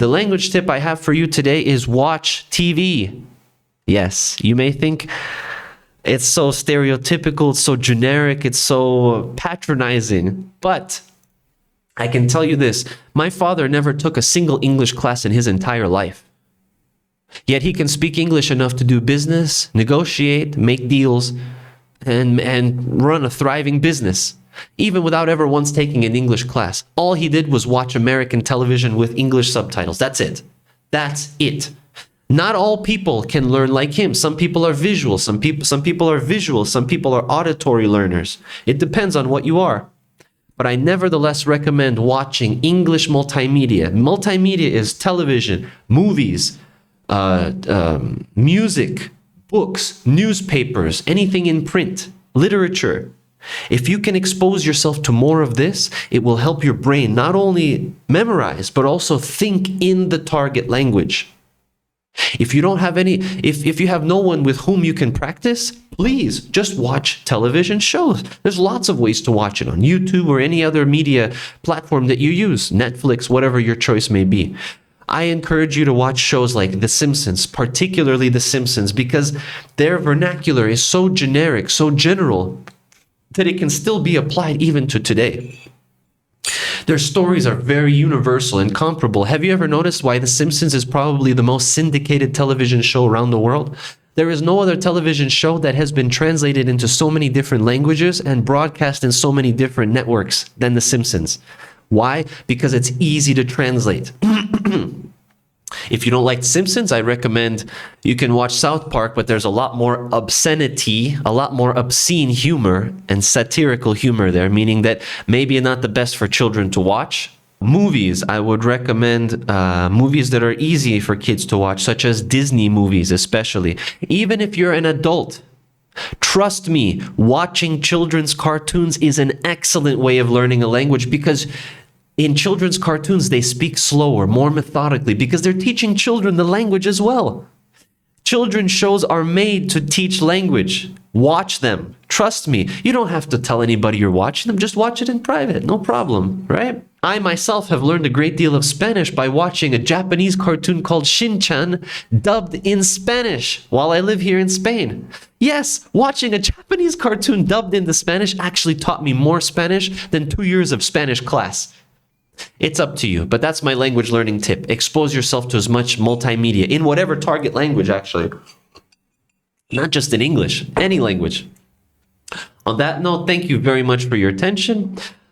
The language tip I have for you today is watch TV. Yes, you may think it's so stereotypical, it's so generic, it's so patronizing, but I can tell you this, my father never took a single English class in his entire life. Yet he can speak English enough to do business, negotiate, make deals, and run a thriving business, even without ever once taking an English class. All he did was watch American television with English subtitles. That's it. That's it. Not all people can learn like him. Some people are visual, some people are visual, some people are auditory learners. It depends on what you are. But I nevertheless recommend watching English multimedia. Multimedia is television, movies, music, books, newspapers, anything in print, literature. If you can expose yourself to more of this, it will help your brain not only memorize, but also think in the target language. If you don't have if you have no one with whom you can practice, please just watch television shows. There's lots of ways to watch it on YouTube or any other media platform that you use, Netflix, whatever your choice may be. I encourage you to watch shows like The Simpsons, particularly The Simpsons, because their vernacular is so generic, so general, that it can still be applied even to today. Their stories are very universal and comparable. Have you ever noticed why The Simpsons is probably the most syndicated television show around the world? There is no other television show that has been translated into so many different languages and broadcast in so many different networks than The Simpsons. Why? Because it's easy to translate. If you don't like The Simpsons, I recommend you can watch South Park, but there's a lot more obscenity, a lot more obscene humor and satirical humor there, meaning that maybe not the best for children to watch. Movies, I would recommend movies that are easy for kids to watch, such as Disney movies especially. Even if you're an adult, trust me, watching children's cartoons is an excellent way of learning a language, because in children's cartoons, they speak slower, more methodically, because they're teaching children the language as well. Children's shows are made to teach language. Watch them. Trust me. You don't have to tell anybody you're watching them. Just watch it in private. No problem, right? I myself have learned a great deal of Spanish by watching a Japanese cartoon called Shin-chan dubbed in Spanish while I live here in Spain. Yes, watching a Japanese cartoon dubbed into Spanish actually taught me more Spanish than 2 years of Spanish class. It's up to you, but that's my language learning tip. Expose yourself to as much multimedia in whatever target language, actually. Not just in English, any language. On that note, thank you very much for your attention.